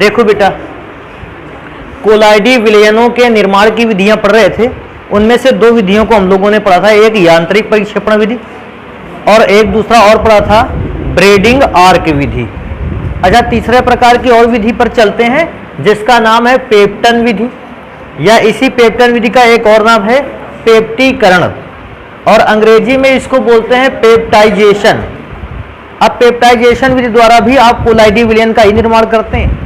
देखो बेटा, कोलाइडी विलयनों के निर्माण की विधियां पढ़ रहे थे। उनमें से दो विधियों को हम लोगों ने पढ़ा था, एक यांत्रिक परिक्षेपण विधि और एक दूसरा और पढ़ा था ब्रेडिंग आर्क विधि। अच्छा, तीसरे प्रकार की और विधि पर चलते हैं जिसका नाम है पेप्टन विधि, या इसी पेप्टन विधि का एक और नाम है पेप्टीकरण, और अंग्रेजी में इसको बोलते हैं पेप्टाइजेशन। अब पेप्टाइजेशन विधि द्वारा भी आप कोलाइडी विलयन का ही निर्माण करते हैं।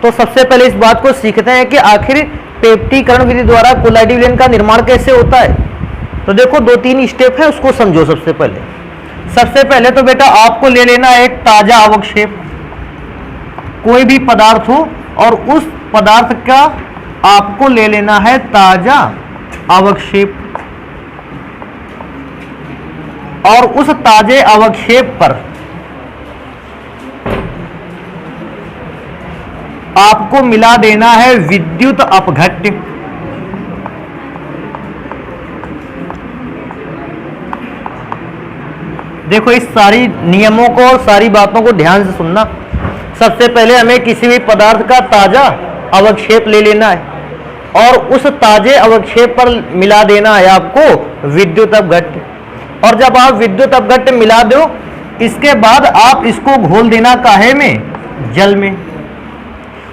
तो सबसे पहले इस बात को सीखते हैं कि आखिर पेप्टीकरण विधि द्वारा कोलाइडी विलयन का निर्माण कैसे होता है। तो देखो, 2-3 स्टेप है, उसको समझो। सबसे पहले तो बेटा आपको ले लेना है एक ताजा अवक्षेप, कोई भी पदार्थ हो और उस पदार्थ का आपको ले लेना है ताजा अवक्षेप, और उस ताजे अवक्षेप पर आपको मिला देना है विद्युत अपघट्य। देखो, इस सारी नियमों को और सारी बातों को ध्यान से सुनना। सबसे पहले हमें किसी भी पदार्थ का ताजा अवक्षेप ले लेना है और उस ताजे अवक्षेप पर मिला देना है आपको विद्युत अपघट्य। और जब आप विद्युत अपघट्य मिला दो, इसके बाद आप इसको घोल देना काहे में? जल में।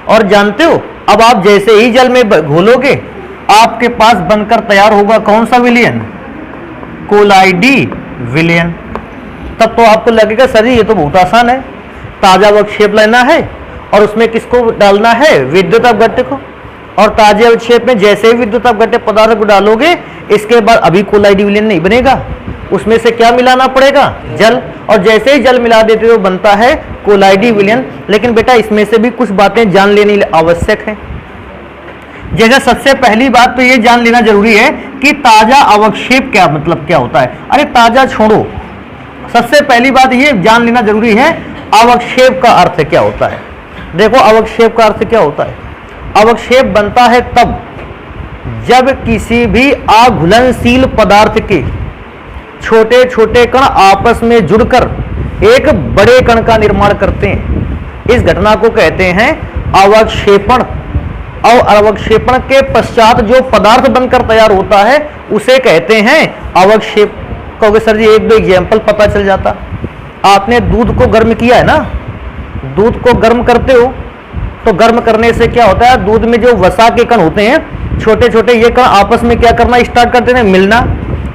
और जानते हो, अब आप जैसे ही जल में घोलोगे आपके पास बनकर तैयार होगा कौन सा विलयन? कोलाइडी विलयन। तब तो आपको लगेगा सर ये तो बहुत आसान है, ताजा अवक्षेप लेना है और उसमें किसको डालना है? विद्युत अपघट्य को। और ताजे अवक्षेप में जैसे ही विद्युत अपघट्य पदार्थ को डालोगे, इसके बाद अभी कोलाइडी विलयन नहीं बनेगा, उसमें से क्या मिलाना पड़ेगा? जल। और जैसे ही जल मिला देते हो बनता है कोलाइडी विलयन। लेकिन बेटा इसमें से भी कुछ बातें जान लेनी आवश्यक है। जैसे सबसे पहली बात तो ये जान लेना जरूरी है कि ताजा अवक्षेप क्या मतलब क्या होता है। अरे ताजा छोड़ो, सबसे पहली बात ये जान लेना जरूरी है अवक्षेप का अर्थ क्या होता है। देखो, अवक्षेप का अर्थ क्या होता है? अवक्षेप बनता है तब जब किसी भी अघुलनशील पदार्थ के छोटे छोटे कण आपस में जुड़कर एक बड़े कण का निर्माण करते हैं। इस घटना को कहते हैं अवक्षेपण। और अवक्षेपण के पश्चात जो पदार्थ बनकर तैयार होता है उसे कहते हैं अवक्षेप। कहोगे सर जी 1-2 एग्जाम्पल पता चल जाता। आपने दूध को गर्म किया है ना, दूध को गर्म करते हो तो गर्म करने से क्या होता है? दूध में जो वसा के कण होते हैं छोटे छोटे, ये कण आपस में क्या करना स्टार्ट करते हैं? मिलना,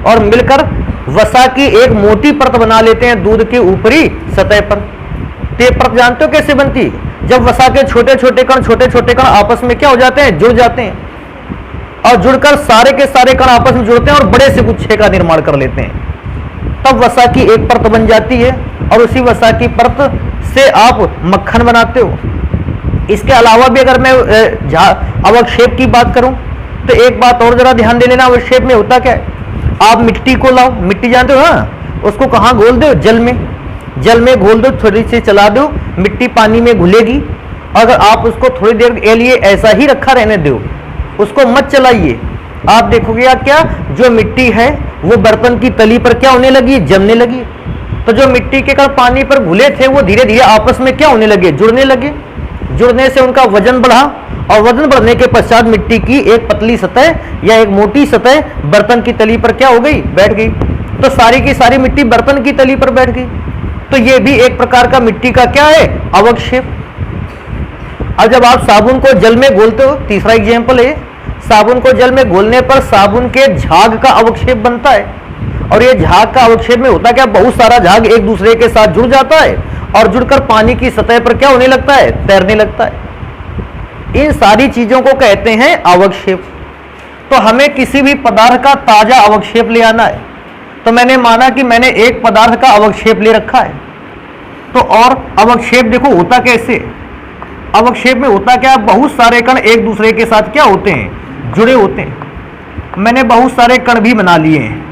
और मिलकर वसा की एक मोटी परत बना लेते हैं दूध की ऊपरी सतह पर। ते परत जानते हो कैसे बनती है? जब वसा के छोटे छोटे कण आपस में क्या हो जाते हैं? जुड़ जाते हैं, और जुड़कर सारे के सारे कण आपस में जुड़ते हैं और बड़े से गुच्छे का निर्माण कर लेते हैं। तब वसा की एक परत बन जाती है और उसी वसा की परत से आप मक्खन बनाते हो। इसके अलावा भी अगर मैं अवक्षेप की बात करूं तो एक बात और जरा ध्यान दे लेना, अवक्षेप में होता क्या है? आप मिट्टी को लाओ, मिट्टी जानते हो ना, उसको कहाँ घोल दो? जल में। जल में घोल दो, थोड़ी सी चला दो, मिट्टी पानी में घुलेगी। अगर आप उसको थोड़ी देर के लिए ऐसा ही रखा रहने दो, उसको मत चलाइए, आप देखोगे या क्या जो मिट्टी है वो बर्तन की तली पर क्या होने लगी? जमने लगी। तो जो मिट्टी के कण पानी पर घुले थे वो धीरे धीरे आपस में क्या होने लगे? जुड़ने लगे। जुड़ने से उनका वजन बढ़ा, और वजन बढ़ने के पश्चात मिट्टी की एक पतली सतह या एक मोटी सतह बर्तन की तली पर क्या हो गई? बैठ गई। तो सारी की सारी मिट्टी बर्तन की तली पर बैठ गई। तो ये भी एक प्रकार का मिट्टी का क्या है? अवक्षेप। अब जब आप साबुन को जल में घोलते हो, तीसरा एग्जाम्पल है, साबुन को जल में घोलने पर साबुन के झाग का अवक्षेप बनता है। और ये झाग का अवक्षेप में होता क्या? बहुत सारा झाग एक दूसरे के साथ जुड़ जाता है और जुड़कर पानी की सतह पर क्या होने लगता है? तैरने लगता है। इन सारी चीजों को कहते हैं अवक्षेप। तो हमें किसी भी पदार्थ का ताजा अवक्षेप ले आना है। तो मैंने माना कि मैंने एक पदार्थ का अवक्षेप ले रखा है, तो और अवक्षेप देखो होता कैसे? अवक्षेप में होता क्या? बहुत सारे कण एक दूसरे के साथ क्या होते हैं? जुड़े होते हैं। मैंने बहुत सारे कण भी बना लिए हैं।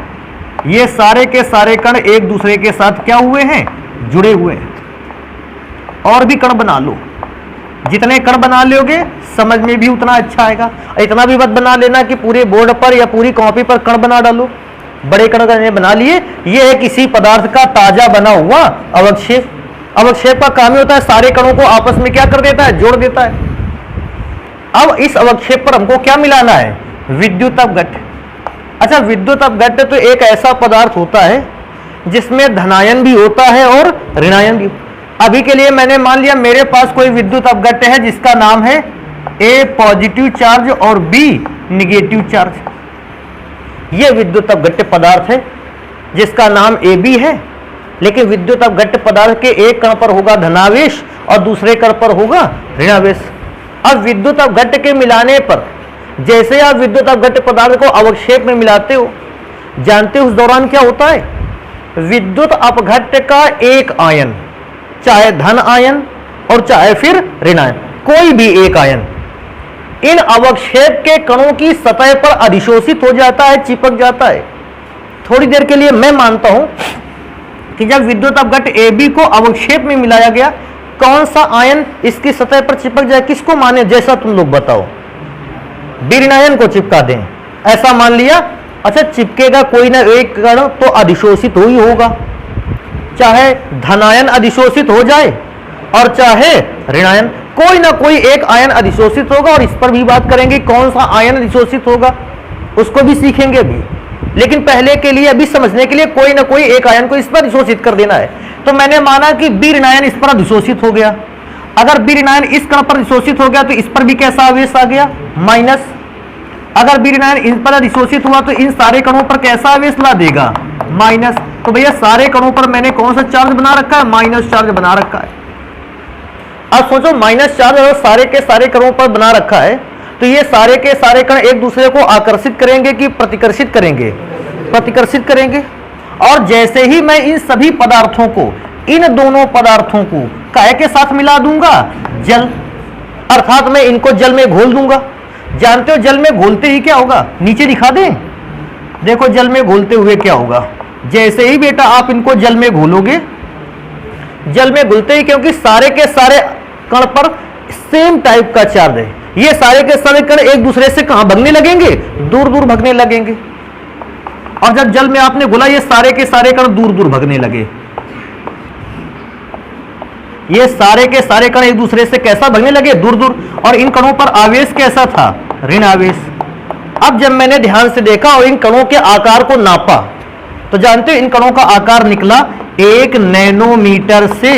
ये सारे के सारे कण एक दूसरे के साथ क्या हुए हैं? जुड़े हुए हैं। और भी कण बना लो, जितने कण बना लोगे समझ में भी उतना अच्छा आएगा। इतना भी मत बना लेना कि पूरे बोर्ड पर या पूरी कॉपी पर कण बना डालो। बड़े कण बना लिए, ये है किसी पदार्थ का ताजा बना हुआ अवक्षेप। अवक्षेप का काम ही होता है सारे कणों को आपस में क्या कर देता है, जोड़ देता है। अब इस अवक्षेप पर हमको क्या मिलाना है, विद्युत अपघट्य। अच्छा, विद्युत अपघट्य तो एक ऐसा पदार्थ होता है जिसमें धनायन भी होता है और ऋणायन भी। अभी के लिए मैंने मान लिया मेरे पास कोई विद्युत अपघट्य है जिसका नाम है ए पॉजिटिव चार्ज और बी निगेटिव चार्ज। यह विद्युत अपघट्य पदार्थ है जिसका नाम ए बी है, लेकिन विद्युत अपघट्य पदार्थ के एक कण पर होगा धनावेश और दूसरे कण पर होगा ऋणावेश। अब विद्युत अपघट्य के मिलाने पर, जैसे आप विद्युत अपघट्य पदार्थ को अवक्षेप में मिलाते हो, जानते हो उस दौरान क्या होता है, विद्युत अपघट्य का एक आयन, चाहे धन आयन और चाहे फिर ऋण आयन, कोई भी एक आयन इन अवक्षेप के कणों की सतह पर अधिशोषित हो जाता है, चिपक जाता है। थोड़ी देर के लिए मैं मानता हूं कि जब विद्युत अपघट्य AB को अवक्षेप में मिलाया गया, कौन सा आयन इसकी सतह पर चिपक जाए, किसको माने, जैसा तुम लोग बताओ। बी ऋणायन को चिपका दें, ऐसा मान लिया। अच्छा, चिपकेगा कोई ना एक कण तो अधिशोषित हो ही होगा, चाहे धनायन अधिशोषित हो जाए और चाहे ऋणायन, कोई ना कोई एक आयन अधिशोषित होगा। और इस पर भी बात करेंगे कौन सा आयन अधिशोषित होगा, उसको भी सीखेंगे अभी। लेकिन पहले के लिए, अभी समझने के लिए, कोई ना कोई एक आयन को इस पर अधिशोषित कर देना है। तो मैंने माना कि बी ऋणायन इस पर अधिशोषित हो गया। अगर बी ऋणायन इस कण पर अधिशोषित हो गया तो इस पर भी कैसा आवेश आ गया, माइनस। अगर बी ऋणायन इन पर अधिशोषित हुआ तो इन सारे कणों पर कैसा आवेश ला देगा, माइनस। तो भैया सारे कणों पर मैंने कौन सा चार्ज बना रखा है, माइनस चार्ज बना रखा है। अब सोचो, माइनस चार्ज अगर सारे के सारे कणों पर बना रखा है तो ये सारे के सारे कण एक दूसरे को आकर्षित करेंगे कि प्रतिकर्षित करेंगे, प्रतिकर्षित करेंगे। और जैसे ही मैं इन सभी पदार्थों को, इन दोनों पदार्थों को काहे के साथ मिला दूंगा, जल, अर्थात मैं इनको जल में घोल दूंगा। जानते हो जल में घोलते ही क्या होगा, नीचे दिखा दें, देखो जल में घोलते हुए क्या होगा। जैसे ही बेटा आप इनको जल में घोलोगे, जल में घुलते ही, क्योंकि सारे के सारे कण पर सेम टाइप का चार्ज है, ये सारे के सारे कण एक दूसरे से कहां भागने लगेंगे, दूर दूर भागने लगेंगे। और जब जल में आपने घुला, ये सारे के सारे कण दूर दूर भागने लगे। ये सारे के सारे कण एक दूसरे से कैसा भागने लगे, दूर दूर। और इन कणों पर आवेश कैसा था, ऋण आवेश। अब जब मैंने ध्यान से देखा और इन कणों के आकार को नापा, तो जानते हो इन कणों का आकार निकला 1 नैनोमीटर से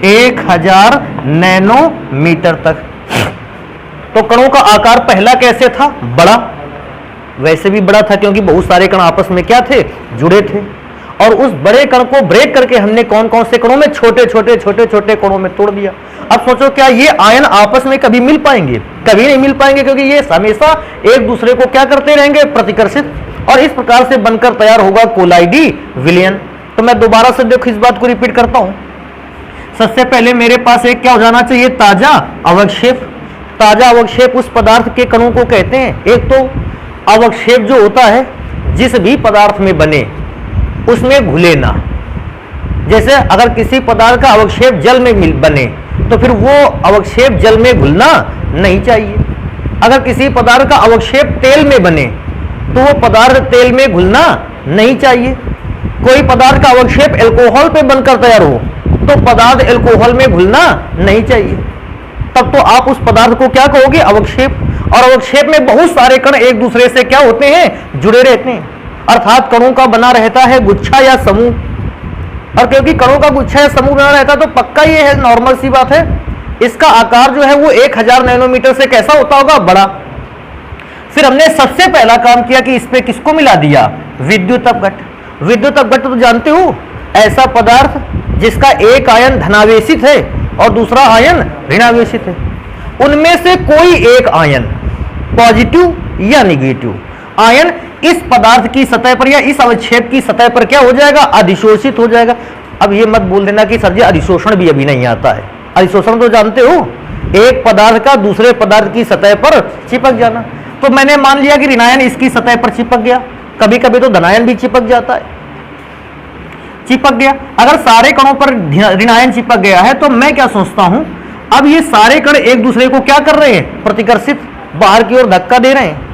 1000 नैनोमीटर तक। तो कणों का आकार पहला कैसे था, बड़ा, वैसे भी बड़ा था क्योंकि बहुत सारे कण आपस में क्या थे, जुड़े थे। और उस बड़े कण को ब्रेक करके हमने कौन कौन से कणों में, छोटे छोटे छोटे छोटे कणों में तोड़ दिया। अब सोचो क्या ये आयन आपस में कभी मिल पाएंगे, कभी नहीं मिल पाएंगे, क्योंकि ये हमेशा एक दूसरे को क्या करते रहेंगे, प्रतिकर्षित। और इस प्रकार से बनकर तैयार होगा कोलाइडी विलयन। तो मैं दोबारा से देखो इस बात को रिपीट करता हूं। सबसे पहले मेरे पास एक क्या हो जाना चाहिए, ताजा अवक्षेप। ताजा अवक्षेप उस पदार्थ के कणों को कहते हैं। एक तो अवक्षेप जो होता है जिस भी पदार्थ में बने उसमें घुले ना। जैसे अगर किसी पदार्थ का अवक्षेप जल में बने तो फिर वो अवक्षेप जल में घुलना नहीं चाहिए। अगर किसी पदार्थ का अवक्षेप तेल में बने तो वो पदार्थ तेल में घुलना नहीं चाहिए। कोई पदार्थ का अवक्षेप एल्कोहल पे बनकर तैयार हो तो पदार्थ एल्कोहल में घुलना नहीं चाहिए। तब तो आप उस पदार्थ को क्या कहोगे, अवक्षेप। और अवक्षेप में बहुत सारे कण एक दूसरे से क्या होते हैं, जुड़े रहते हैं, अर्थात कणों का बना रहता है गुच्छा या समूह। और क्योंकि कणों का गुच्छा या समूह बना रहता है तो पक्का ये है, नॉर्मल सी बात है, इसका आकार जो है वो 1000 नैनोमीटर से कैसा होता होगा, बड़ा। फिर हमने सबसे पहला काम किया कि इस पे किसको मिला दिया, विद्युत अपघट्य। विद्युत अपघट्य तो जानते हो, ऐसा पदार्थ जिसका एक आयन धनावेशित है और दूसरा आयन ऋणावेशित है। उनमें से कोई एक आयन पॉजिटिव या निगेटिव आयन इस पदार्थ की सतह पर या इस अवक्षेप की सतह पर क्या हो जाएगा, अधिशोषित हो जाएगा। अब ये मत बोल देना कि सर जी अधिशोषण भी अभी नहीं आता है। अधिशोषण तो जानते हो, एक पदार्थ का दूसरे पदार्थ की सतह पर चिपक जाना। तो मैंने मान लिया कि ऋणायन इसकी सतह पर चिपक गया, कभी कभी तो धनायन भी चिपक जाता है, चिपक गया। अगर सारे कणों पर ऋणायन चिपक गया है तो मैं क्या सोचता हूं, अब ये सारे कण एक दूसरे को क्या कर रहे हैं, प्रतिकर्षित, बाहर की ओर धक्का दे रहे हैं।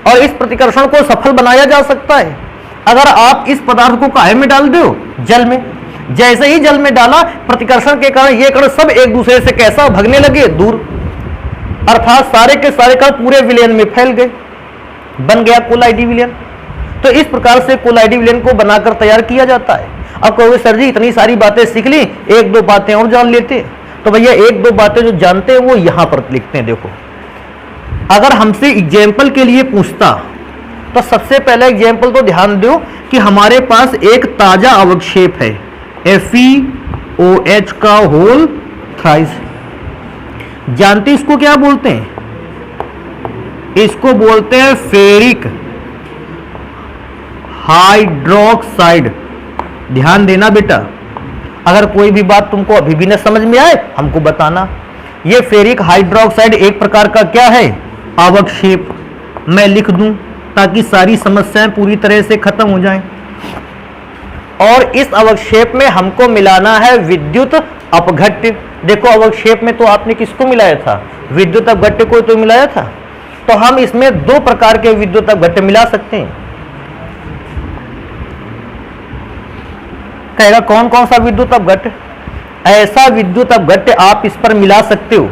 और इस प्रतिकर्षण को सफल बनाया जा सकता है अगर आप इस पदार्थ को काहे में डाल दो, जल में। जैसे ही जल में डाला, प्रतिकर्षण के कारण ये कण सब एक दूसरे से कैसा भागने लगे, दूर, अर्थात सारे के सारे कण पूरे विलयन में फैल गए, बन गया कोलाइडी विलयन। तो इस प्रकार से कोलाइडी विलयन को बनाकर तैयार किया जाता है। अब कहोगे सर जी इतनी सारी बातें सीख ली, एक दो बातें और जान लेते। तो भैया एक दो बातें जो जानते हैं वो यहां पर लिखते हैं। देखो, अगर हमसे एग्जाम्पल के लिए पूछता तो सबसे पहला एग्जाम्पल तो ध्यान दो कि हमारे पास एक ताजा अवक्षेप है FeOH का होल थ्राइस। जानते इसको क्या बोलते हैं? इसको बोलते हैं फेरिक हाइड्रोक्साइड। ध्यान देना बेटा, अगर कोई भी बात तुमको अभी भी न समझ में आए हमको बताना। ये फेरिक हाइड्रोक्साइड एक प्रकार का क्या है? अवक्षेप। मैं लिख दूं ताकि सारी समस्याएं पूरी तरह से खत्म हो जाएं। और इस अवक्षेप में हमको मिलाना है विद्युत अपघट्य। देखो अवक्षेप में तो आपने किसको मिलाया था? विद्युत अपघट्य को तो मिलाया था। तो हम इसमें दो प्रकार के विद्युत अपघट्य मिला सकते हैं। कहेगा कौन कौन सा विद्युत अपघट्य? ऐसा विद्युत अपघट्य आप इस पर मिला सकते हो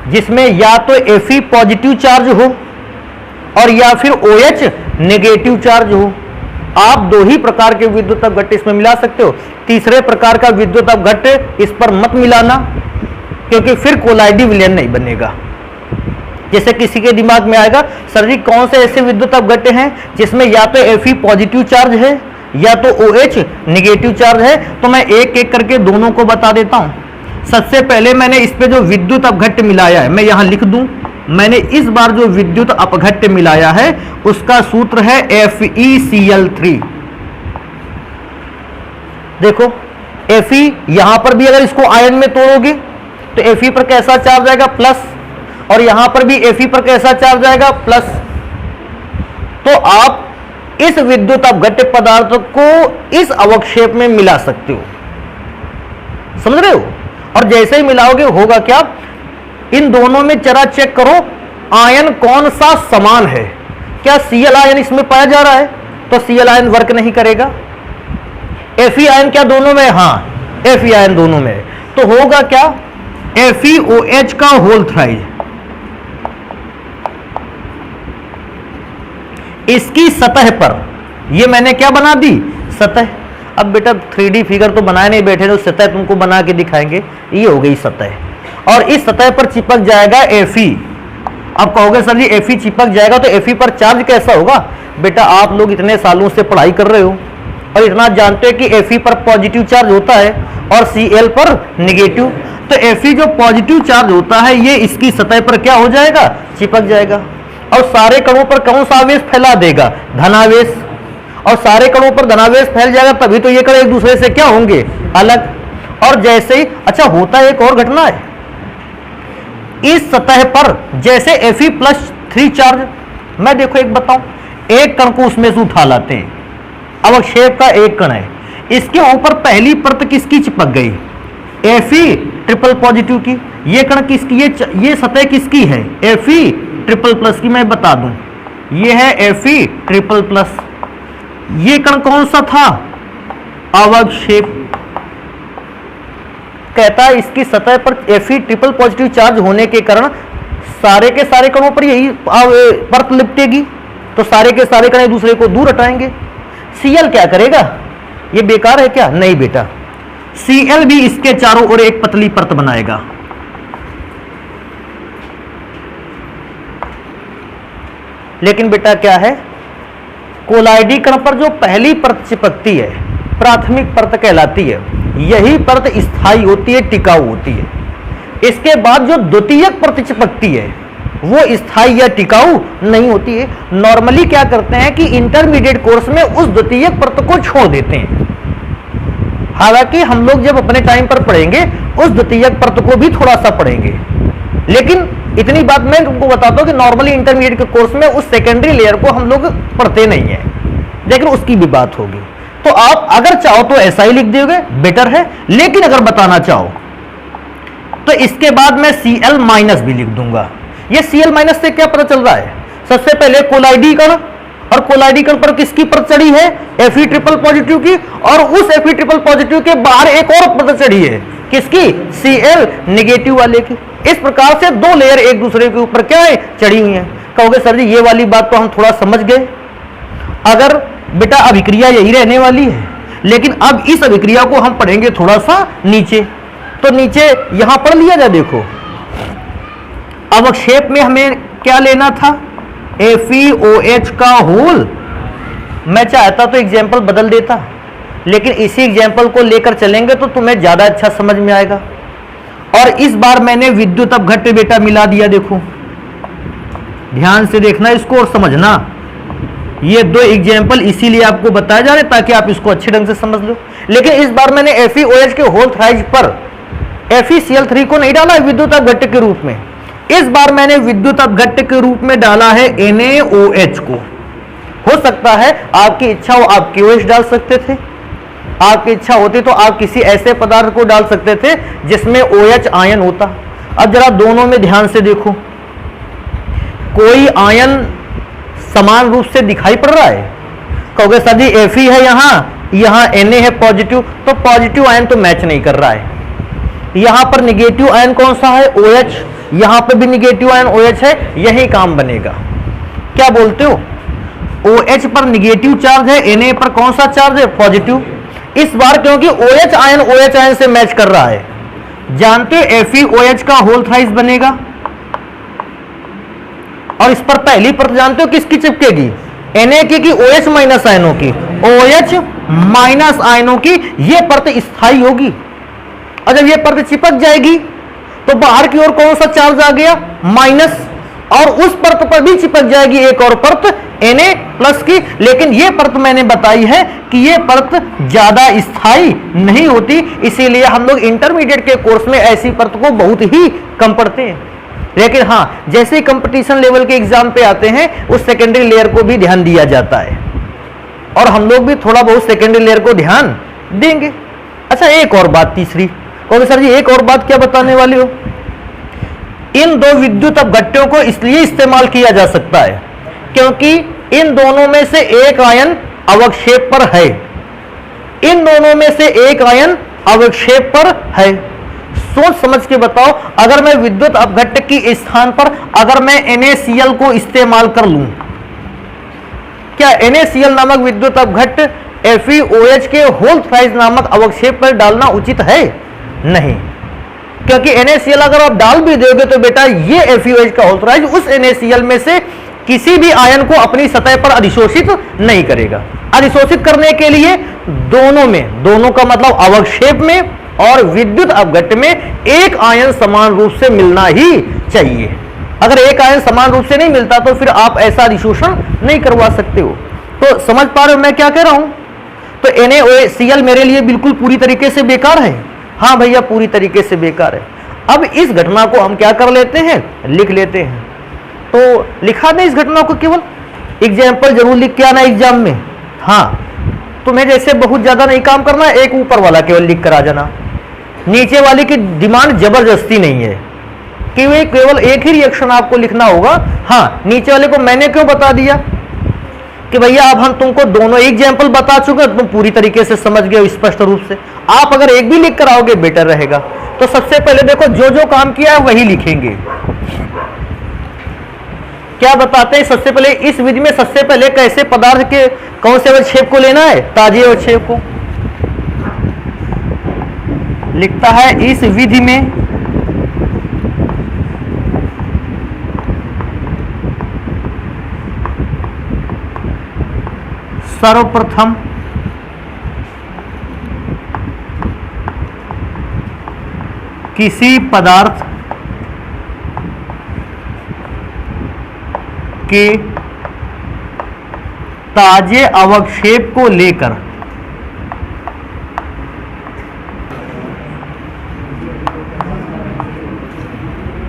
जिसमें या तो Fe पॉजिटिव चार्ज हो और या फिर OH नेगेटिव चार्ज हो। आप दो ही प्रकार के विद्युत अपघट्य इसमें मिला सकते हो। तीसरे प्रकार का विद्युत अपघट्य इस पर मत मिलाना, क्योंकि फिर कोलाइडी विलयन नहीं बनेगा। जैसे किसी के दिमाग में आएगा सर जी कौन से ऐसे विद्युत अपघट्य हैं जिसमें या तो Fe पॉजिटिव चार्ज है या तो OH नेगेटिव चार्ज है। तो मैं एक एक करके दोनों को बता देता हूं। सबसे पहले मैंने इस पे जो विद्युत अपघट्य मिलाया है मैं यहां लिख दूं। मैंने इस बार जो विद्युत अपघट्य मिलाया है उसका सूत्र है FeCl3। देखो Fe यहां पर भी अगर इसको आयन में तोड़ोगे तो Fe पर कैसा चार्ज आएगा? प्लस। और यहां पर भी Fe पर कैसा चार्ज आएगा? प्लस। तो आप इस विद्युत अपघट्य पदार्थ को इस अवक्षेप में मिला सकते हो। समझ रहे हो? और जैसे ही मिलाओगे होगा क्या? इन दोनों में जरा चेक करो आयन कौन सा समान है। क्या Cl आयन इसमें पाया जा रहा है? तो Cl आयन वर्क नहीं करेगा। Fe आयन क्या दोनों में? हाँ, Fe आयन दोनों में। तो होगा क्या? FeOH का होल थ्राइस। इसकी सतह पर ये मैंने क्या बना दी? सतह। अब बेटा 3D फिगर तो बनाए नहीं बैठे, तो सतह तुमको बना के दिखाएंगे। ये हो गई सतह और इस सतह पर चिपक जाएगा Fe। अब कहोगे सर जी Fe चिपक जाएगा तो Fe पर चार्ज कैसा होगा? बेटा आप लोग इतने सालों से पढ़ाई कर रहे हो और इतना जानते हो कि Fe पर पॉजिटिव चार्ज होता है और Cl पर नेगेटिव। तो Fe जो पॉजिटिव चार्ज होता है ये इसकी सतह पर क्या हो जाएगा? चिपक जाएगा। और सारे कणों पर कौन सा आवेश फैला देगा? धनावेश। और सारे कणों पर धनावेश फैल जाएगा तभी तो ये कण एक दूसरे से क्या होंगे? अलग। और जैसे ही अच्छा होता है एक और घटना है, इस सतह पर जैसे Fe+3 चार्ज, मैं देखो एक बताऊं, एक कण को उसमें से उठा लाते हैं, अवक्षेप का एक कण है, इसके ऊपर पहली परत किसकी चिपक गई? Fe ट्रिपल पॉजिटिव की। ये कण किसकी? ये सतह किसकी है? Fe ट्रिपल प्लस की। मैं बता दूं ये है Fe ट्रिपल प्लस। ये कण कौन सा था? अवक्षेप। कहता है इसकी सतह पर Fe ट्रिपल पॉजिटिव चार्ज होने के कारण सारे के सारे कणों पर यही परत लिपटेगी, तो सारे के सारे कण एक दूसरे को दूर हटाएंगे। Cl क्या करेगा? ये बेकार है क्या? नहीं बेटा, Cl भी इसके चारों ओर एक पतली परत बनाएगा। लेकिन बेटा क्या है, कोलाइडी कण पर जो पहली परत चिपकती है प्राथमिक परत कहलाती है। यही परत स्थायी होती है, टिकाऊ होती है। इसके बाद जो द्वितीयक परत चिपकती है वो स्थायी या टिकाऊ नहीं होती है। नॉर्मली क्या करते हैं कि इंटरमीडिएट कोर्स में उस द्वितीयक परत को छोड़ देते हैं। हालांकि हम लोग जब अपने टाइम पर पढ़ेंगे उस द्वितीयक परत को भी थोड़ा सा पढ़ेंगे, लेकिन इतनी बात मैं तुमको बताता हूं कि नॉर्मली इंटरमीडिएट के कोर्स में उस सेकेंडरी लेयर को हम लोग पढ़ते नहीं है, लेकिन उसकी भी बात होगी। तो आप अगर चाहो तो ऐसा ही लिख दोगे, बेटर है। लेकिन अगर बताना चाहो तो इसके बाद मैं Cl- भी लिख दूंगा। ये Cl- से क्या पता चल रहा है? सबसे पहले कोलाइडी कण और कोलाइडिकल पर किसकी परत चढ़ी है? Fe ट्रिपल पॉजिटिव की, और उस Fe ट्रिपल पॉजिटिव के बाहर एक और परत चढ़ी है, किसकी? Cl नेगेटिव वाले की। इस प्रकार से दो लेयर एक दूसरे के ऊपर क्या है? चढ़ी हुई है। कहोगे सर जी ये वाली बात तो हम थोड़ा समझ गए, अगर बेटा अभिक्रिया यही रहने वाली है, लेकिन अब इस अभिक्रिया को हम पढ़ेंगे थोड़ा सा नीचे। तो नीचे यहां पढ़ लिया जाए, देखो अवक्षेप में हमें क्या लेना था? FeOH का होल। मैं चाहता तो एग्जाम्पल बदल देता, लेकिन इसी एग्जाम्पल को लेकर चलेंगे तो तुम्हें ज्यादा अच्छा समझ में आएगा। और इस बार मैंने विद्युत अपघट्य बेटा मिला दिया, देखो ध्यान से देखना इसको और समझना। ये दो एग्जाम्पल इसीलिए आपको बताया जा रहे हैं ताकि आप इसको अच्छे ढंग से समझ लो। लेकिन इस बार मैंने FeOH के होल थ्राइज पर FeCl3 को नहीं डाला विद्युत अपघट्य के रूप में, इस बार मैंने विद्युत अपघट्य के रूप में डाला है NaOH को। हो सकता है आपकी इच्छा हो आप KOH डाल सकते थे, आपकी इच्छा होती तो आप किसी ऐसे पदार्थ को डाल सकते थे जिसमें OH आयन होता। अब जरा दोनों में ध्यान से देखो, कोई आयन समान रूप से दिखाई पड़ रहा है? कहोगे सर जी Fe है यहां Na है पॉजिटिव, तो पॉजिटिव आयन तो मैच नहीं कर रहा है। यहां पर निगेटिव आयन कौन सा है? OH। यहां पर भी निगेटिव आयन OH है, यही काम बनेगा। क्या बोलते हो? OH पर निगेटिव चार्ज है, Na पर कौन सा चार्ज है? पॉजिटिव। इस बार क्योंकि OH आयन से मैच कर रहा है, जानते हो FeOH का होल थ्राइस बनेगा। और इस पर पहली परत जानते हो किसकी चिपकेगी? Na की OH माइनस आयनों की? OH माइनस आयनों की ये परत स्थायी होगी। और जब ये परत चिपक जाएगी तो बाहर की ओर कौन सा चार्ज आ गया? माइनस। और उस परत पर भी चिपक जाएगी एक और परत Na प्लस की। लेकिन ये परत मैंने बताई है कि ये परत ज्यादा स्थायी नहीं होती, इसीलिए हम लोग इंटरमीडिएट के कोर्स में ऐसी परत को बहुत ही कम पढ़ते हैं। लेकिन हाँ, जैसे कंपटीशन लेवल के एग्जाम पे आते हैं उस सेकेंडरी लेयर को भी ध्यान दिया जाता है, और हम लोग भी थोड़ा बहुत सेकेंडरी लेयर को ध्यान देंगे। अच्छा एक और बात तीसरी, कहोगे सर जी एक और बात क्या बताने वाले हो? इन दो विद्युत अपघट्यों को इसलिए इस्तेमाल किया जा सकता है क्योंकि इन दोनों में से एक आयन अवक्षेप पर है, इन दोनों में से एक आयन अवक्षेप पर है। सोच समझ के बताओ, अगर मैं विद्युत अपघट्य की स्थान पर अगर मैं NaCl को इस्तेमाल कर लूं, क्या NaCl नामक विद्युत अपघट्य FeOH के होल थ्राइस नामक अवक्षेप पर डालना उचित है? नहीं, क्योंकि NaCl अगर आप डाल भी दोगे तो बेटा ये FeOH का होल थ्राइस उस NaCl में से किसी भी आयन को अपनी सतह पर अधिशोषित नहीं करेगा। अधिशोषित करने के लिए दोनों का मतलब अवक्षेप में और विद्युत अपघट्य में एक आयन समान रूप से मिलना ही चाहिए। अगर एक आयन समान रूप से नहीं मिलता तो फिर आप ऐसा अधिशोषण नहीं करवा सकते हो। तो समझ पा रहे हो मैं क्या कह रहा हूं? तो NaCl मेरे लिए बिल्कुल पूरी तरीके से बेकार है। हाँ भैया पूरी तरीके से बेकार है। अब इस घटना को हम क्या कर लेते हैं? लिख लेते हैं। तो लिखा दें इस घटना को, केवल एग्जाम्पल जरूर लिख के आना एग्जाम में। हाँ, तुम्हें जैसे बहुत ज्यादा नहीं काम करना, एक ऊपर वाला केवल लिख कर आ जाना। नीचे वाली की डिमांड जबरदस्ती नहीं है कि वे केवल एक ही रिएक्शन आपको लिखना होगा। हाँ, नीचे वाले को मैंने क्यों बता दिया कि भैया अब हम तुमको दोनों एग्जाम्पल बता चुके, तुम पूरी तरीके से समझ गए स्पष्ट रूप से। आप अगर एक भी लिख कर आओगे बेटर रहेगा। तो सबसे पहले देखो जो जो काम किया है वही लिखेंगे। क्या बताते हैं सबसे पहले इस विधि में? सबसे पहले कैसे पदार्थ के कौन से अवक्षेप को लेना है? ताजे अवक्षेप को। लिखता है इस विधि में सर्वप्रथम किसी पदार्थ के ताजे अवक्षेप को लेकर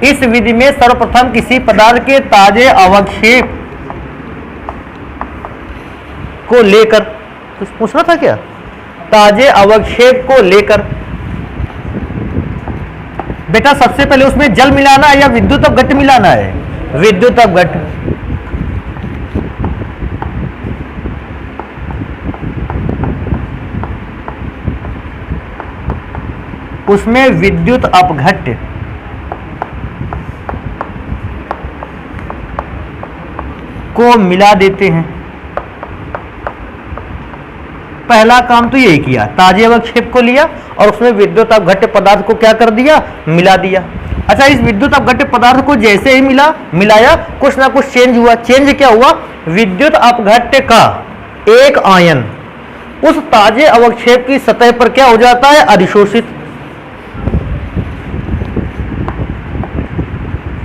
इस विधि में सर्वप्रथम किसी पदार्थ के ताजे अवक्षेप को लेकर, कुछ पूछना था क्या? ताजे अवक्षेप को लेकर बेटा सबसे पहले उसमें जल मिलाना है या विद्युत अपघट्य मिलाना है? विद्युत अपघट्य। उसमें विद्युत अपघट्य को मिला देते हैं। पहला काम तो यही किया, ताजे अवक्षेप को लिया और उसमें विद्युत अपघट्य पदार्थ को क्या कर दिया, मिला दिया। अच्छा, इस विद्युत अपघट्य पदार्थ को जैसे ही मिलाया कुछ ना कुछ चेंज हुआ। चेंज क्या हुआ, विद्युत अपघट्य का एक आयन उस ताजे अवक्षेप की सतह पर क्या हो जाता है, अधिशोषित।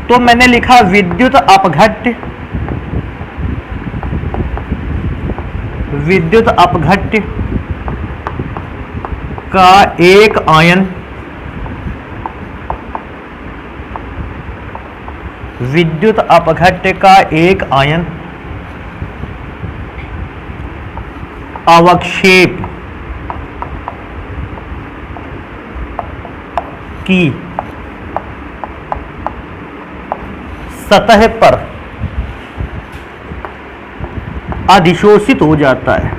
तो मैंने लिखा विद्युत अपघट्य, विद्युत अपघट्य का एक आयन विद्युत अपघट्य का एक आयन अवक्षेप की सतह पर अधिशोषित हो जाता है,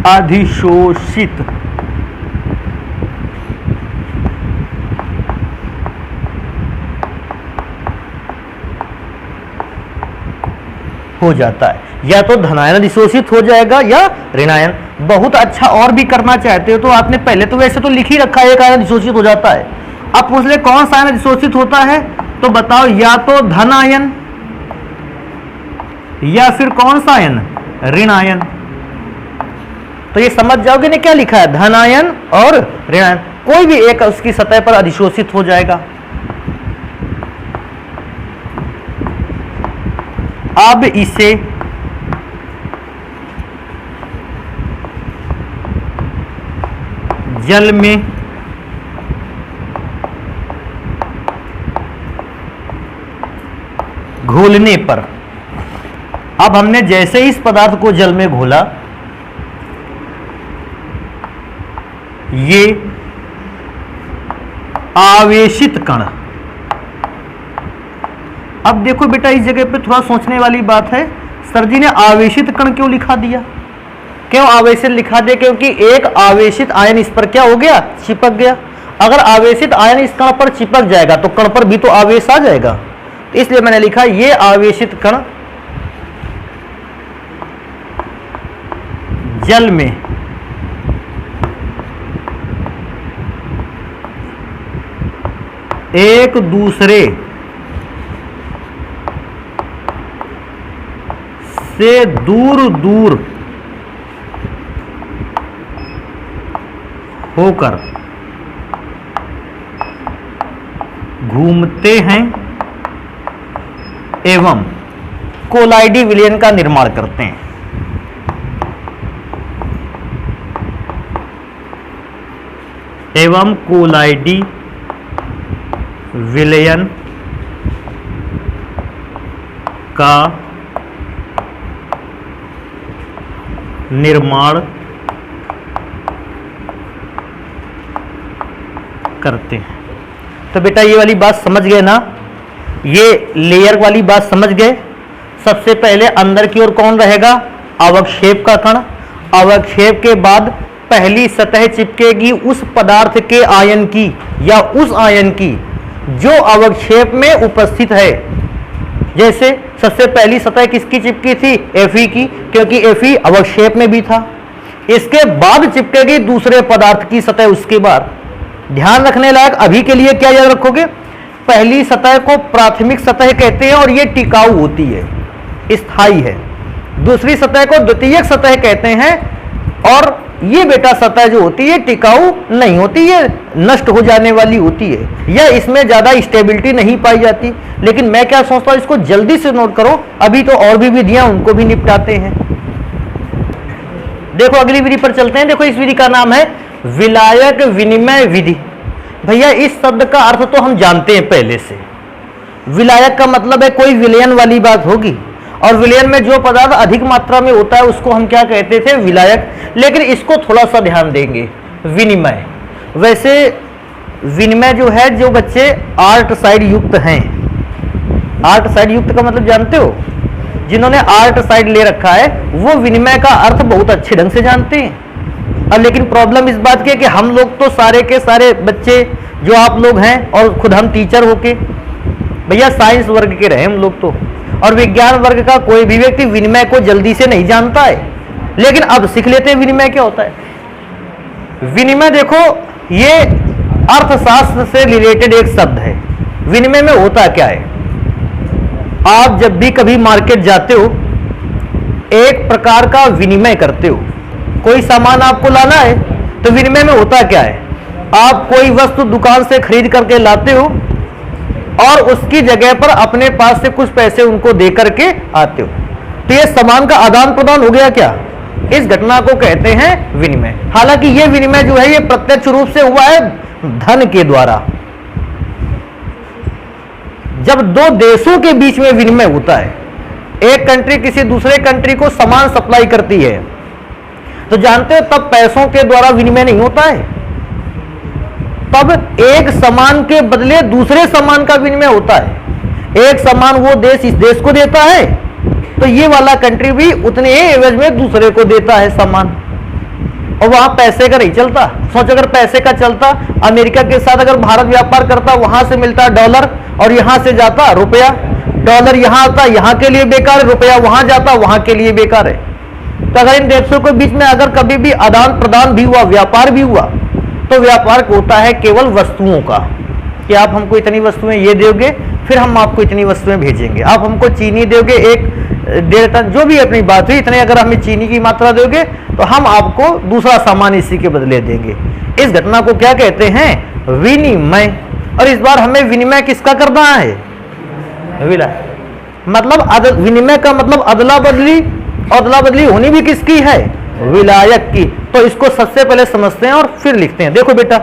अधिशोषित हो जाता है। या तो धनायन अधिशोषित हो जाएगा या ऋणायन। बहुत अच्छा और भी करना चाहते हो तो आपने पहले तो वैसे तो लिख ही रखा है एक आयन अधिशोषित हो जाता है। अब पूछ ले कौन सा आयन अधिशोषित होता है, तो बताओ या तो धन आयन या फिर कौन सा आयन, ऋण आयन। तो ये समझ जाओगे ना क्या लिखा है, धन आयन और ऋण आयन, कोई भी एक उसकी सतह पर अधिशोषित हो जाएगा। अब इसे जल में घोलने पर, अब हमने जैसे ही इस पदार्थ को जल में घोला, ये आवेशित कण, अब देखो बेटा इस जगह पे थोड़ा सोचने वाली बात है, सर जी ने आवेशित कण क्यों लिखा दिया, क्यों आवेशित लिखा दिया, क्योंकि एक आवेशित आयन इस पर क्या हो गया, चिपक गया। अगर आवेशित आयन इस कण पर चिपक जाएगा तो कण पर भी तो आवेश आ जाएगा, तो इसलिए मैंने लिखा ये आवेशित कण जल में एक दूसरे से दूर दूर होकर घूमते हैं एवं कोलाइडी विलयन का निर्माण करते हैं। एवं कोलाइडी विलयन का निर्माण करते हैं। तो बेटा ये वाली बात समझ गए ना, ये लेयर वाली बात समझ गए। सबसे पहले अंदर की ओर कौन रहेगा, अवक्षेप का कण, अवक्षेप के बाद पहली सतह चिपकेगी उस पदार्थ के आयन की या उस आयन की जो अवक्षेप में उपस्थित है। जैसे सबसे पहली सतह किसकी चिपकी थी, Fe की, क्योंकि Fe अवक्षेप में भी था। इसके बाद चिपकेगी दूसरे पदार्थ की सतह उसके बाद। ध्यान रखने लायक अभी के लिए क्या याद रखोगे, पहली सतह को प्राथमिक सतह कहते हैं और ये टिकाऊ होती है, स्थायी है। दूसरी सतह को द्वितीयक सतह कहते हैं और ये बेटा सतह जो होती है टिकाऊ नहीं होती, ये नष्ट हो जाने वाली होती है या इसमें ज्यादा स्टेबिलिटी नहीं पाई जाती। लेकिन मैं क्या सोचता हूं, इसको जल्दी से नोट करो, अभी तो और भी विधियां उनको भी निपटाते हैं। देखो अगली विधि पर चलते हैं। देखो इस विधि का नाम है विलायक विनिमय विधि। भैया इस शब्द का अर्थ तो हम जानते हैं पहले से, विलायक का मतलब है कोई विलयन वाली बात होगी, और विलयन में जो पदार्थ अधिक मात्रा में होता है उसको हम क्या कहते थे, विलायक। लेकिन इसको थोड़ा सा ध्यान देंगे, विनिमय। वैसे विनिमय जो है, जो बच्चे आर्ट साइड युक्त हैं, आर्ट साइड युक्त का मतलब जानते हो, जिन्होंने आर्ट साइड ले रखा है वो विनिमय का अर्थ बहुत अच्छे ढंग से जानते हैं। अब लेकिन प्रॉब्लम इस बात की है कि हम लोग तो सारे के सारे बच्चे जो आप लोग हैं और खुद हम टीचर होके भैया साइंस वर्ग के रहे हम लोग तो, और विज्ञान वर्ग का कोई भी व्यक्ति विनिमय को जल्दी से नहीं जानता है। लेकिन अब सीख लेते हैं विनिमय क्या होता है। विनिमय देखो ये अर्थशास्त्र से रिलेटेड एक शब्द है। विनिमय में होता क्या है, आप जब भी कभी मार्केट जाते हो एक प्रकार का विनिमय करते हो। कोई सामान आपको लाना है तो विनिमय में होता क्या है, आप कोई वस्तु दुकान से खरीद करके लाते हो और उसकी जगह पर अपने पास से कुछ पैसे उनको दे करके आते हो, तो यह सामान का आदान प्रदान हो गया क्या, इस घटना को कहते हैं विनिमय। हालांकि यह विनिमय जो है यह प्रत्यक्ष रूप से हुआ है धन के द्वारा। जब दो देशों के बीच में विनिमय होता है, एक कंट्री किसी दूसरे कंट्री को सामान सप्लाई करती है, तो जानते हो तब पैसों के द्वारा विनिमय नहीं होता है, तब एक सामान के बदले दूसरे सामान का विनिमय होता है। एक सामान वो देश इस देश को देता है तो ये वाला कंट्री भी उतने ही एवज में दूसरे को देता है सामान, और वहां पैसे का नहीं चलता। सोच अगर पैसे का चलता, अमेरिका के साथ अगर भारत व्यापार करता, वहां से मिलता डॉलर और यहां से जाता रुपया, डॉलर यहां आता यहां के लिए बेकार है, रुपया वहां जाता वहां के लिए बेकार है। तो अगर इन देशों के बीच में अगर कभी भी आदान प्रदान भी हुआ, व्यापार भी हुआ, तो व्यापार होता है केवल वस्तुओं का, कि आप हमको इतनी वस्तुएं ये दोगे फिर हम आपको इतनी वस्तुएं भेजेंगे। आप हमको चीनी दोगे 1-1.5 टन, जो भी अपनी बात हुई, इतने अगर हमें चीनी की मात्रा दोगे तो हम आपको दूसरा सामान इसी के बदले देंगे। इस घटना को क्या कहते हैं, विनिमय। और इस बार हमें विनिमय किसका करना है, विलय। मतलब विनिमय का मतलब अदला बदली, अदला बदली होनी भी किसकी है, विलायक की। तो इसको सबसे पहले समझते हैं और फिर लिखते हैं। देखो बेटा,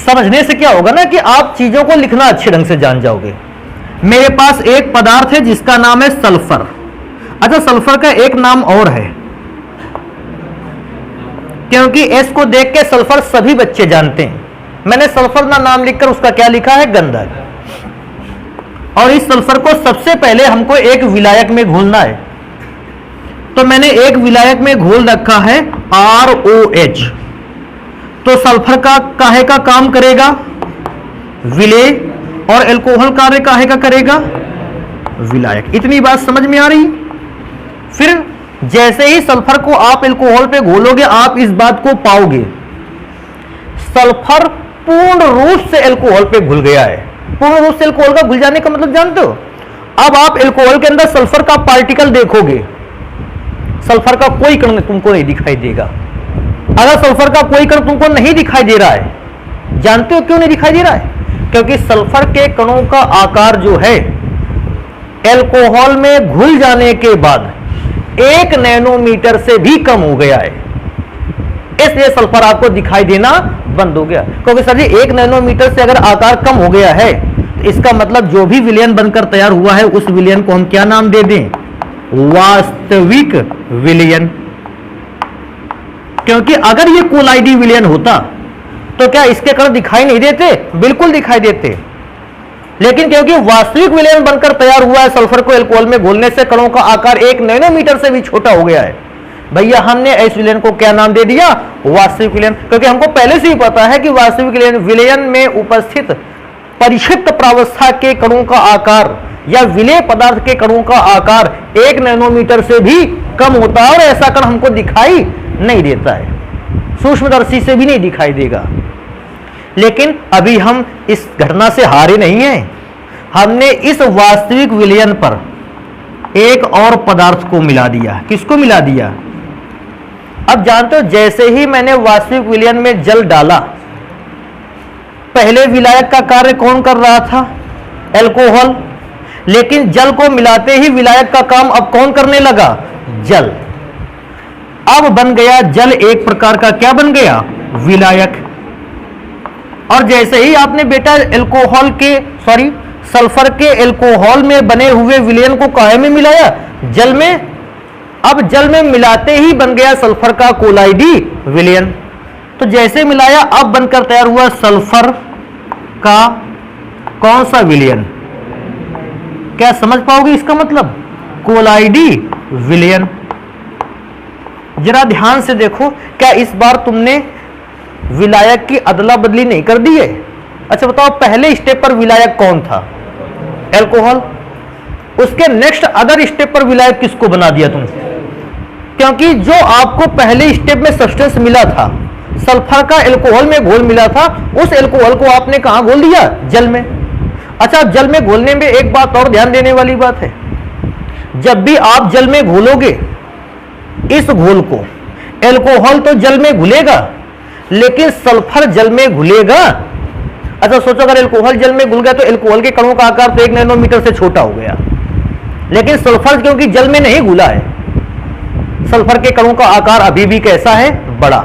समझने से क्या होगा ना कि आप चीजों को लिखना अच्छे ढंग से जान जाओगे। मेरे पास एक पदार्थ है जिसका नाम है सल्फर। अच्छा, सल्फर का एक नाम और है, क्योंकि एस को देख के सल्फर सभी बच्चे जानते हैं। मैंने सल्फर ना नाम लिखकर उसका क्या लिखा है, गंधक। और इस सल्फर को सबसे पहले हमको एक विलायक में घोलना है, तो मैंने एक विलायक में घोल रखा है ROH। तो सल्फर का काहे का काम करेगा, विलेय, और एल्कोहल कार्य काहे का करेगा, विलायक। इतनी बात समझ में आ रही। फिर जैसे ही सल्फर को आप एल्कोहल पे घोलोगे, आप इस बात को पाओगे सल्फर पूर्ण रूप से एल्कोहल पे घुल गया है। पूर्ण रूप से एल्कोहल का घुल जाने का मतलब जानते हो, अब आप एल्कोहल के अंदर सल्फर का पार्टिकल देखोगे, सल्फर का कोई कण तुमको नहीं दिखाई देगा। अगर सल्फर का कोई कण तुमको नहीं दिखाई दे रहा है, जानते हो क्यों नहीं दिखाई दे रहा है, क्योंकि सल्फर के कणों का आकार जो है एल्कोहल में घुल जाने के बाद 1 नैनोमीटर से भी कम हो गया है। इसलिए सल्फर आपको दिखाई देना बंद हो गया। क्योंकि सर जी 1 नैनोमीटर से अगर आकार कम हो गया है, तो इसका मतलब जो भी विलयन बनकर तैयार हुआ है उस विलयन को हम क्या नाम दे दें, वास्तविक विलयन। क्योंकि अगर ये कोलाइडी विलयन होता तो क्या इसके कण दिखाई नहीं देते, बिल्कुल दिखाई देते। लेकिन क्योंकि वास्तविक विलयन बनकर तैयार हुआ है, सल्फर को एल्कोहल में घोलने से कणों का आकार 1 नैनोमीटर से भी छोटा हो गया है, भैया हमने इस विलयन को क्या नाम दे दिया, वास्तविक विलयन। क्योंकि हमको पहले से ही पता है कि वास्तविक विलयन में उपस्थित परिक्षिप्त प्रावस्था के कणों का आकार या विलेय पदार्थ के कणों का आकार 1 नैनोमीटर से भी कम होता है, और ऐसा कण हमको दिखाई नहीं देता है, सूक्ष्मदर्शी से भी नहीं दिखाई देगा। लेकिन अभी हम इस घटना से हारे नहीं हैं। हमने इस वास्तविक विलयन पर एक और पदार्थ को मिला दिया। किसको मिला दिया, अब जानते हो, जैसे ही मैंने वास्तविक विलयन में जल डाला, पहले विलायक का कार्य कौन कर रहा था, एल्कोहल। लेकिन जल को मिलाते ही विलायक का काम अब कौन करने लगा, जल। अब बन गया जल एक प्रकार का क्या बन गया, विलायक। और जैसे ही आपने बेटा सल्फर के एल्कोहल में बने हुए विलयन को काहे में मिलाया, जल में। अब जल में मिलाते ही बन गया सल्फर का कोलाइडी विलयन। तो जैसे मिलाया अब बनकर तैयार हुआ सल्फर का कौन सा विलयन, क्या समझ पाओगे इसका मतलब, कोलाइडी विलयन। जरा ध्यान से देखो, क्या इस बार तुमने विलायक की अदला बदली नहीं कर दी है? अच्छा बताओ, पहले स्टेप पर विलायक कौन था? एल्कोहल। उसके नेक्स्ट अदर स्टेप पर विलायक किसको बना दिया तुम? क्योंकि जो आपको पहले स्टेप में सब्सटेंस मिला था, सल्फर का एल्कोहल में घोल मिला था, उस एल्कोहल को आपने कहां घोल दिया? जल में। अच्छा, जल में घोलने में एक बात और ध्यान देने वाली बात है, जब भी आप जल में घोलोगे इस घोल को, एल्कोहल तो जल में घुलेगा लेकिन सल्फर जल में घुलेगा। अच्छा सोचो, अगर एल्कोहल जल में घुल गया तो एल्कोहल के कणों का आकार तो 1 नैनोमीटर से छोटा हो गया, लेकिन सल्फर क्योंकि जल में नहीं घुला है, सल्फर के कणों का आकार अभी भी कैसा है? बड़ा।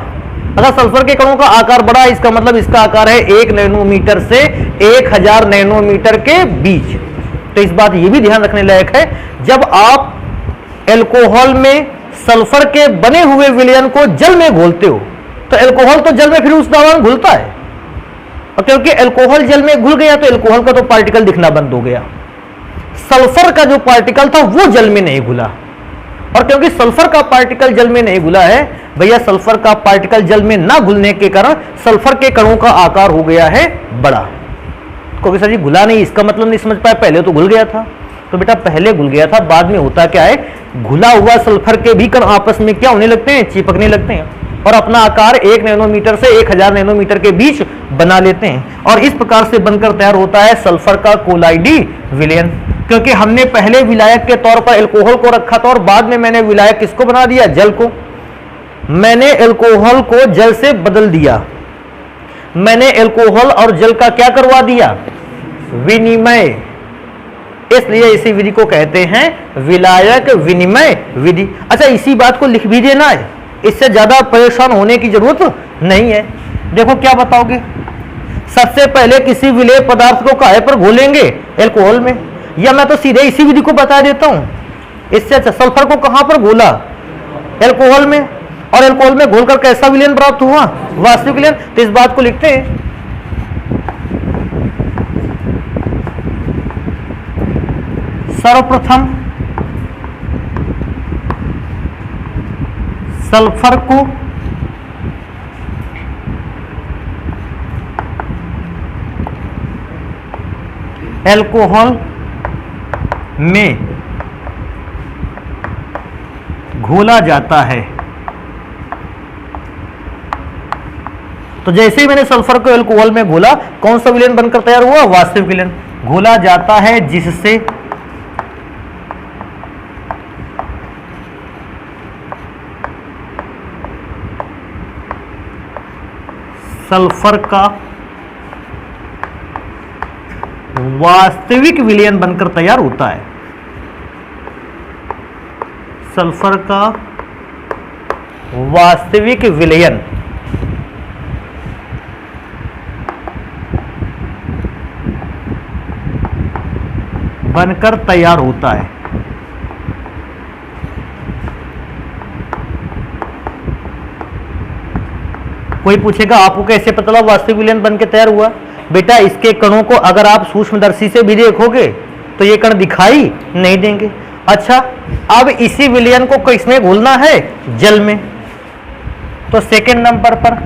अगर सल्फर के कणों का आकार बड़ा है, इसका मतलब इसका आकार है 1 नैनोमीटर से 1000 नैनोमीटर के बीच। तो इस बात ये भी ध्यान रखने लायक है, जब आप एल्कोहल में सल्फर के बने हुए विलयन को जल में घोलते हो तो एल्कोहल तो जल में फिर उस दौरान घुलता है, और क्योंकि एल्कोहल जल में घुल गया तो एल्कोहल का तो पार्टिकल दिखना बंद हो गया। सल्फर का जो पार्टिकल था वो जल में नहीं घुला, और क्योंकि सल्फर का पार्टिकल जल में नहीं घुला है भैया, सल्फर का पार्टिकल जल में ना घुलने के कारण सल्फर के कणों का आकार हो गया है बड़ा। क्योंकि सर जी घुला नहीं, इसका मतलब नहीं समझ पाया, पहले तो घुल गया था। तो बेटा पहले घुल गया था, बाद में होता क्या है, घुला हुआ सल्फर के भी कण आपस में क्या होने लगते हैं? चिपकने लगते हैं, और अपना आकार 1 नैनोमीटर से 1000 नैनोमीटर के बीच बना लेते हैं, और इस प्रकार से बनकर तैयार होता है सल्फर का कोलाइडी विलयन। क्योंकि हमने पहले विलायक के तौर पर एल्कोहल को रखा था और बाद में मैंने विलायक किसको बना दिया? जल को। मैंने एल्कोहल को जल से बदल दिया, मैंने एल्कोहल और जल का क्या करवा दिया? विनिमय। इसलिए इसी विधि को कहते हैं विलायक विनिमय विधि। अच्छा इसी बात को लिख भी देना है, इससे ज्यादा परेशान होने की जरूरत नहीं है। देखो क्या बताओगे, सबसे पहले किसी विलेय पदार्थ को काहे पर घोलेंगे? एल्कोहल में। या मैं तो सीधे इसी विधि को बता देता हूं, इससे अच्छा सल्फर को कहां पर घोला? एल्कोहल में। और एल्कोहल में घोलकर कैसा विलयन प्राप्त हुआ? वास्तविक विलयन। तो इस बात को लिखते हैं, सर्वप्रथम सल्फर को एल्कोहल में घोला जाता है। तो जैसे ही मैंने सल्फर को एल्कोहल में घोला, कौन सा विलयन बनकर तैयार हुआ? वास्तविक विलयन। घोला जाता है जिससे सल्फर का वास्तविक विलयन बनकर तैयार होता है। सल्फर का वास्तविक विलयन बनकर तैयार होता है। कोई पूछेगा आपको कैसे पता लगा वास्तविक विलयन बनकर तैयार हुआ? बेटा इसके कणों को अगर आप सूक्ष्मदर्शी से भी देखोगे तो ये कण दिखाई नहीं देंगे। अच्छा अब इसी विलयन को किसमें घोलना है? जल में। तो सेकेंड नंबर पर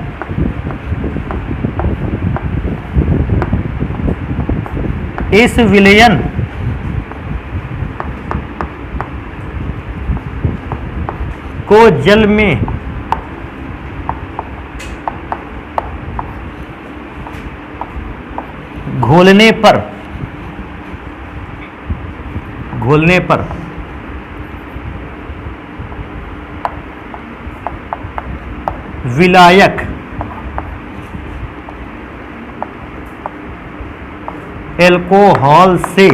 इस विलयन को जल में घोलने पर विलायक एल्कोहल से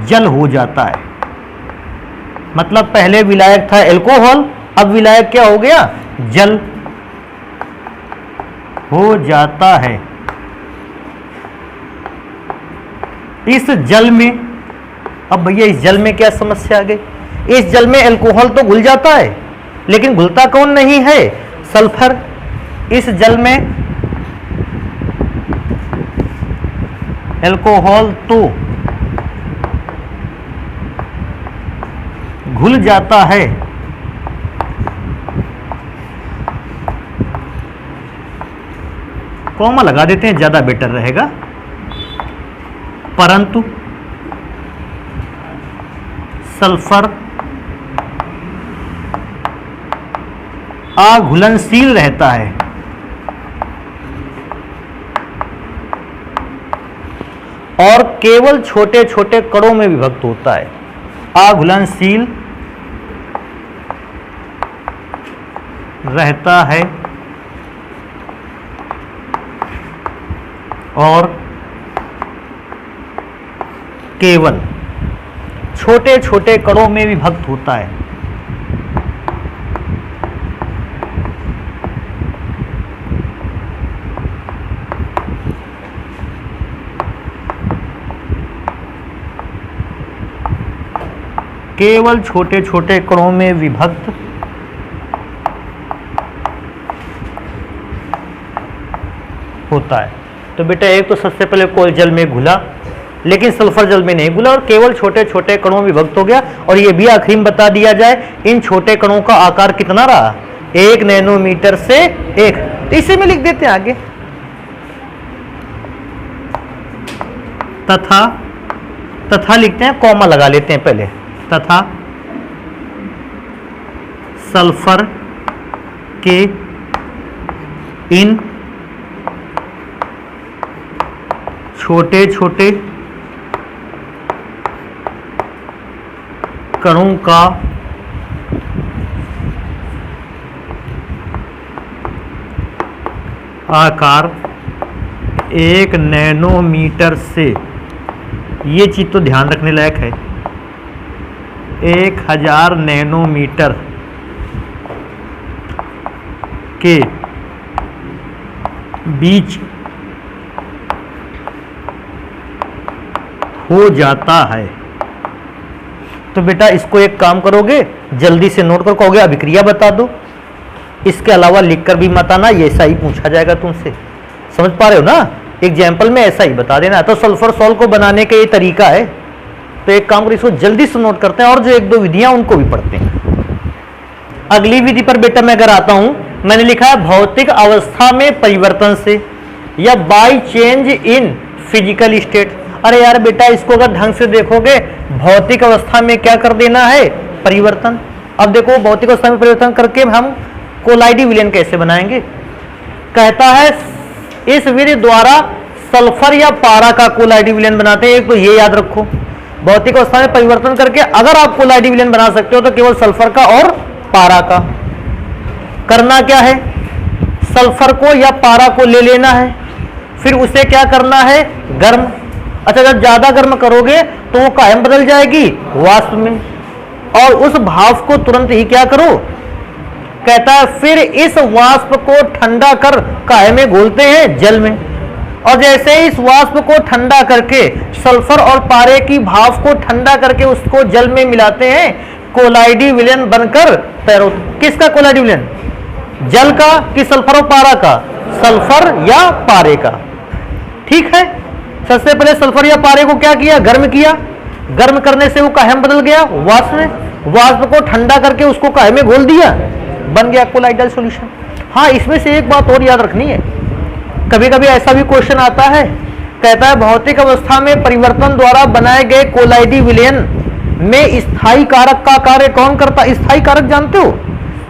जल हो जाता है। मतलब पहले विलायक था एल्कोहल, अब विलायक क्या हो गया? जल हो जाता है। इस जल में, अब भैया इस जल में क्या समस्या आ गई? इस जल में एल्कोहल तो घुल जाता है, लेकिन घुलता कौन नहीं है? सल्फर। इस जल में एल्कोहल तो घुल जाता है कॉमा लगा देते हैं, ज्यादा बेटर रहेगा, परंतु सल्फर अघुलनशील रहता है। और केवल छोटे छोटे कणों में विभक्त होता है। अघुलनशील रहता है और केवल छोटे छोटे कणों में विभक्त होता है। केवल छोटे छोटे कणों में विभक्त होता है। तो बेटा एक तो सबसे पहले कोई जल में घुला, लेकिन सल्फर जल में नहीं घुला और केवल छोटे छोटे कणों में विभक्त हो गया। और ये भी आखिरी में बता दिया जाए, इन छोटे कणों का आकार कितना रहा, 1 नैनोमीटर से 1। तो इसे में लिख देते हैं आगे, तथा लिखते हैं, कॉमा लगा लेते हैं पहले, तथा सल्फर के इन छोटे छोटे कणों का आकार 1 नैनोमीटर से, ये चीज तो ध्यान रखने लायक है, 1000 नैनोमीटर के बीच हो जाता है। तो बेटा इसको एक काम करोगे, जल्दी से नोट कर कहोगे अभिक्रिया बता दो, इसके अलावा लिखकर भी मत आना, ये ऐसा ही पूछा जाएगा तुमसे। समझ पा रहे हो ना, एग्जाम्पल में ऐसा ही बता देना। तो सल्फर सॉल्ट को बनाने का ये तरीका है। तो एक काम करो, इसको जल्दी से नोट करते हैं और जो 1-2 विधियां उनको भी पढ़ते हैं। अगली विधि पर बेटा मैं अगर आता हूं, मैंने लिखा है भौतिक अवस्था में परिवर्तन से या by change in physical state. अरे यार बेटा इसको अगर ढंग से देखोगे, भौतिक अवस्था में क्या कर देना है, परिवर्तन। अब देखो भौतिक अवस्था में परिवर्तन करके हम कोलाइडी विलयन कैसे बनाएंगे। कहता है इस विधि द्वारा सल्फर या पारा का कोलाइडी विलयन बनाते हैं। एक तो ये याद रखो, भौतिक अवस्था में परिवर्तन करके अगर आप कोलाइडी विलयन बना सकते हो तो केवल सल्फर का और पारा का। करना क्या है, सल्फर को या पारा को ले लेना है, फिर उसे क्या करना है, गर्म। अच्छा जब ज्यादा गर्म करोगे तो वो काहे में बदल जाएगी, वाष्प में, और उस भाप को तुरंत ही क्या करो, कहता है फिर इस वाष्प को ठंडा कर काहे में घोलते हैं, जल में। और जैसे ही इस वाष्प को ठंडा करके सल्फर और पारे की भाप को ठंडा करके उसको जल में मिलाते हैं, कोलाइडी विलयन बनकर तैयार होता। किसका कोलाइडी विलयन, जल का कि सल्फर और पारा का, सल्फर या पारे का। ठीक है, सबसे पहले सल्फर या पारे को क्या किया, गर्म किया, गर्म करने से वो काहे में बदल गया, वाष्प में, वाष्प को ठंडा करके उसको काहे में घोल दिया, बन गया कोलाइडल सॉल्यूशन। हाँ इसमें से एक बात और याद रखनी है, कभी कभी ऐसा भी क्वेश्चन आता है, कहता है भौतिक अवस्था में परिवर्तन द्वारा बनाए गए कोलाइडी विलयन में स्थायी कारक का कार्य कौन करता। स्थायी कारक जानते हो,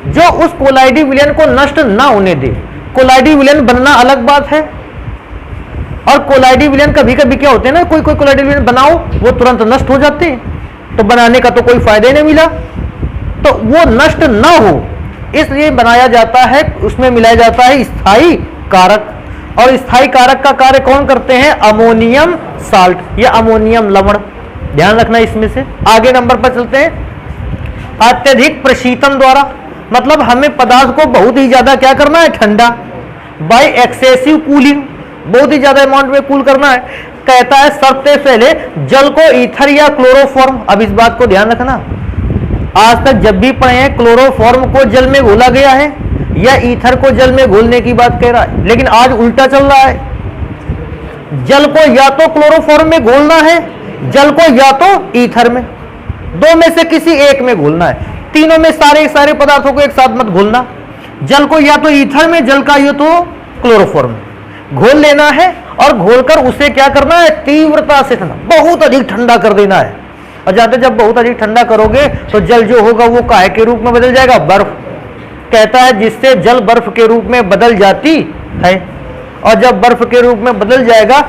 जो उस कोलाइडी विलयन को नष्ट ना होने दे। कोलाइडी विलयन बनना अलग बात है, और कोलाइडी विलयन कभी कभी क्या होते हैं ना, कोई कोई कोलाइडी विलयन बनाओ वो तुरंत नष्ट हो जाते हैं, तो बनाने का तो कोई फायदा ही नहीं मिला। तो वो नष्ट ना हो इसलिए बनाया जाता है, उसमें मिलाया जाता है स्थायी कारक। और स्थायी कारक का कार्य कौन करते हैं, अमोनियम साल्ट या अमोनियम लवण। ध्यान रखना इसमें से। आगे नंबर पर चलते हैं। अत्यधिक प्रशीतन द्वारा, मतलब हमें पदार्थ को बहुत ही ज्यादा क्या करना है, ठंडा। बाय एक्सेसिव कूलिंग, बहुत ही ज्यादा अमाउंट में कूल करना है। कहता है सबसे पहले जल को ईथर या क्लोरोफॉर्म, अब इस बात को ध्यान रखना, आज तक जब भी पढ़े हैं क्लोरोफॉर्म को जल में घोला गया है या ईथर को जल में घोलने की बात कह रहा है, लेकिन आज उल्टा चल रहा है। जल को या तो क्लोरोफॉर्म में घोलना है, जल को या तो ईथर में। दो में से किसी एक में घोलना है, तीनों में सारे पदार्थों को एक साथ मत घोलना। जल को या तो ईथर में, जल का या तो क्लोरोफॉर्म में घोल लेना है और घोलकर उसे क्या करना है, तीव्रता से ठंडा, बहुत अधिक ठंडा कर देना है। और जाते जब बहुत अधिक ठंडा करोगे तो जल जो होगा वो काहे के रूप में बदल जाएगा, बर्फ। कहता है जिससे जल बर्फ के रूप में बदल जाती है। और जब बर्फ के रूप में बदल जाएगा,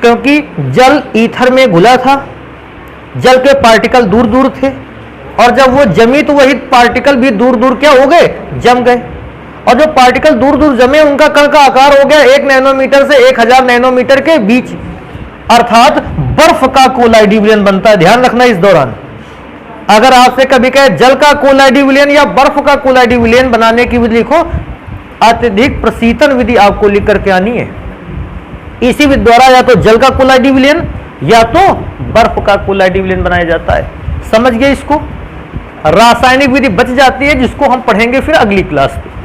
क्योंकि जल ईथर में घुला था, जल के पार्टिकल दूर दूर थे, और जब वो जमी तो वही पार्टिकल भी दूर दूर क्या हो गए, जम गए। और जो पार्टिकल दूर दूर जमे उनका कण का आकार हो गया 1 नैनोमीटर से 1000 नैनोमीटर के बीच, अर्थात बर्फ का कोलाइडी विलयन बनता है। ध्यान रखना इस दौरान, अगर आपसे कभी कहे जल का कोलाइडी विलयन या बर्फ का कोलाइडी विलयन बनाने की विधि लिखो, अत्यधिक प्रशीतन विधि आपको लिख करके आनी है। इसी विधि द्वारा या तो जल का कोलाइडी विलयन या तो बर्फ का कोलाइडी विलयन बनाया जाता है। समझ गए इसको। रासायनिक विधि बच जाती है जिसको हम पढ़ेंगे फिर अगली क्लास में।